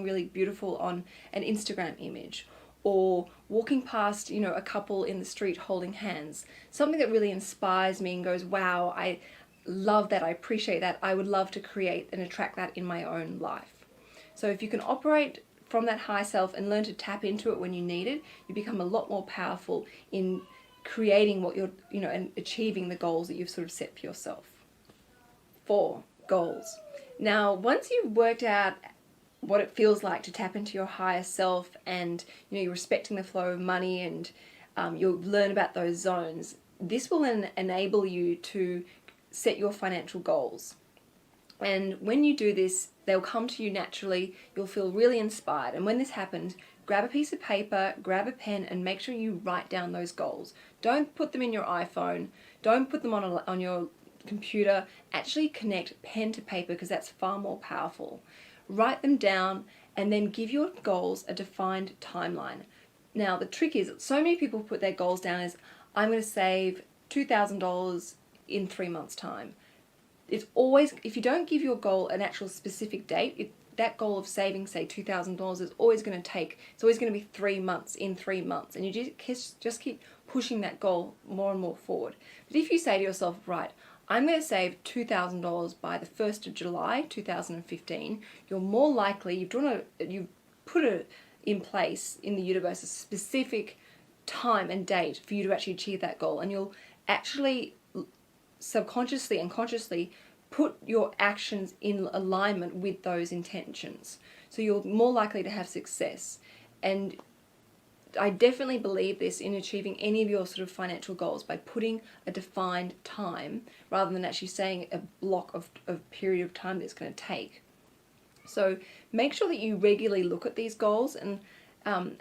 really beautiful on an Instagram image, or walking past, a couple in the street holding hands. Something that really inspires me and goes, wow, I love that, I appreciate that, I would love to create and attract that in my own life. So if you can operate from that high self and learn to tap into it when you need it, you become a lot more powerful in creating what you're, and achieving the goals that you've sort of set for yourself. 4, goals. Now, once you've worked out what it feels like to tap into your higher self, and you're respecting the flow of money, and you'll learn about those zones, this will then enable you to set your financial goals. And when you do this, they'll come to you naturally. You'll feel really inspired. And when this happens, grab a piece of paper, grab a pen, and make sure you write down those goals. Don't put them in your iPhone. Don't put them on your computer. Actually connect pen to paper, because that's far more powerful. Write them down and then give your goals a defined timeline. Now, the trick is, so many people put their goals down as, I'm going to save $2,000 in 3 months' time. It's always, if you don't give your goal an actual specific date, that goal of saving, say, $2,000 is always going to take, it's always going to be 3 months, in 3 months, and you just keep pushing that goal more and more forward. But if you say to yourself, right, I'm going to save $2,000 by the 1st of July 2015, you're more likely, you've put it in place in the universe, a specific time and date for you to actually achieve that goal, and you'll actually subconsciously and consciously put your actions in alignment with those intentions. So you're more likely to have success. And I definitely believe this in achieving any of your sort of financial goals, by putting a defined time rather than actually saying a block of period of time that it's going to take. So make sure that you regularly look at these goals, and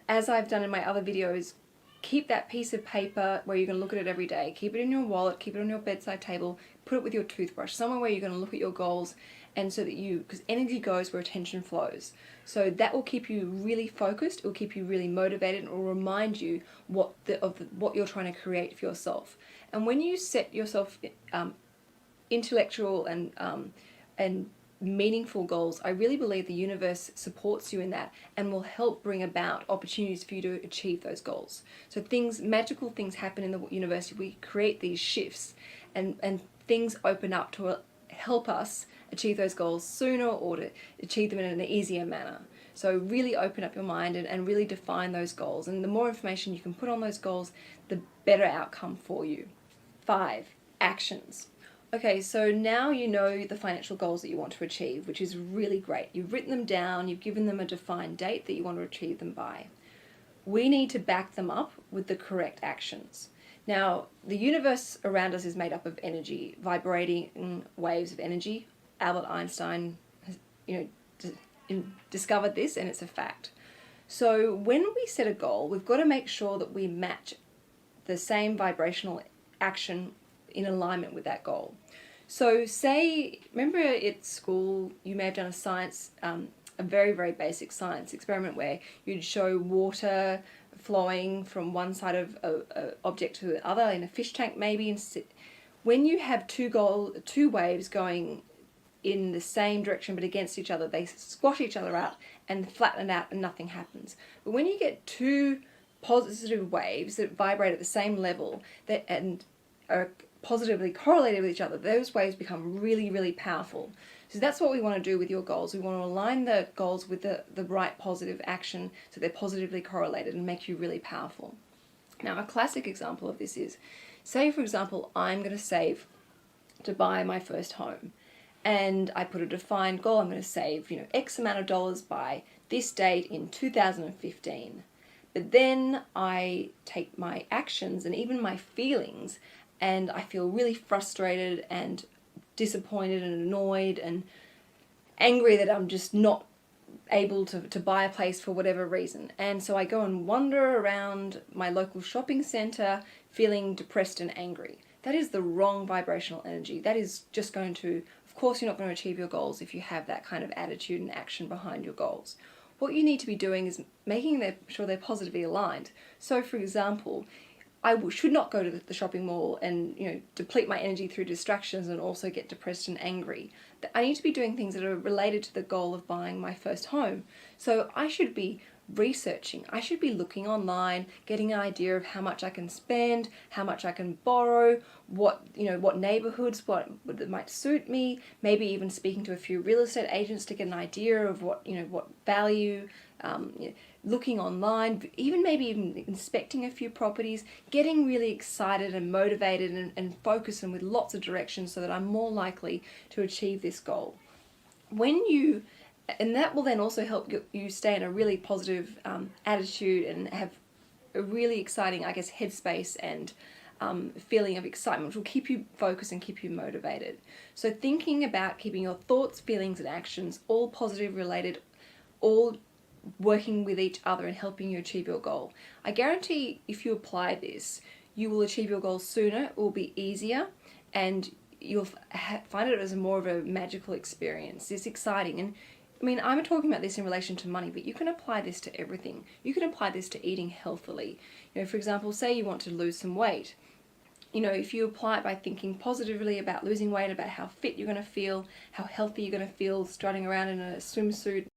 as I've done in my other videos, keep that piece of paper where you're going to look at it every day. Keep it in your wallet, keep it on your bedside table, put it with your toothbrush, somewhere where you're going to look at your goals, and so that because energy goes where attention flows. So that will keep you really focused, it will keep you really motivated, and it will remind you of what you're trying to create for yourself. And when you set yourself intellectual and meaningful goals, I really believe the universe supports you in that and will help bring about opportunities for you to achieve those goals. So magical things happen in the universe. We create these shifts, and things open up to help us achieve those goals sooner, or to achieve them in an easier manner. So really open up your mind and really define those goals. And the more information you can put on those goals, the better outcome for you. 5, actions. Okay, so now you know the financial goals that you want to achieve, which is really great. You've written them down, you've given them a defined date that you want to achieve them by. We need to back them up with the correct actions. Now, the universe around us is made up of energy, vibrating waves of energy. Albert Einstein has, discovered this, and it's a fact. So when we set a goal, we've got to make sure that we match the same vibrational action in alignment with that goal. So remember at school you may have done a science, a very, very basic science experiment where you'd show water flowing from one side of an object to the other in a fish tank maybe. When you have two waves going in the same direction but against each other, they squash each other out and flatten it out and nothing happens. But when you get two positive waves that vibrate at the same level and are positively correlated with each other, those waves become really, really powerful. So that's what we want to do with your goals. We want to align the goals with the right positive action so they're positively correlated and make you really powerful. Now, a classic example of this is, say for example, I'm going to save to buy my first home, and I put a defined goal. I'm going to save, X amount of dollars by this date in 2015. But then I take my actions and even my feelings, and I feel really frustrated and disappointed and annoyed and angry that I'm just not able to buy a place for whatever reason. And so I go and wander around my local shopping centre feeling depressed and angry. That is the wrong vibrational energy. That is just going to, of course you're not going to achieve your goals if you have that kind of attitude and action behind your goals. What you need to be doing is making sure they're positively aligned. So for example, should not go to the shopping mall and, you know, deplete my energy through distractions and also get depressed and angry. I need to be doing things that are related to the goal of buying my first home. So I should be researching. I should be looking online, getting an idea of how much I can spend, how much I can borrow, what neighborhoods, what might suit me, maybe even speaking to a few real estate agents to get an idea of what value, looking online, maybe even inspecting a few properties, getting really excited and motivated and focused and with lots of direction so that I'm more likely to achieve this goal. And that will then also help you stay in a really positive attitude and have a really exciting, I guess, headspace and feeling of excitement, which will keep you focused and keep you motivated. So thinking about keeping your thoughts, feelings, and actions all positive related, all working with each other and helping you achieve your goal. I guarantee if you apply this, you will achieve your goal sooner, it will be easier, and you'll find it as more of a magical experience. It's exciting. And I mean, I'm talking about this in relation to money, but you can apply this to everything. You can apply this to eating healthily. For example, say you want to lose some weight. If you apply it by thinking positively about losing weight, about how fit you're going to feel, how healthy you're going to feel strutting around in a swimsuit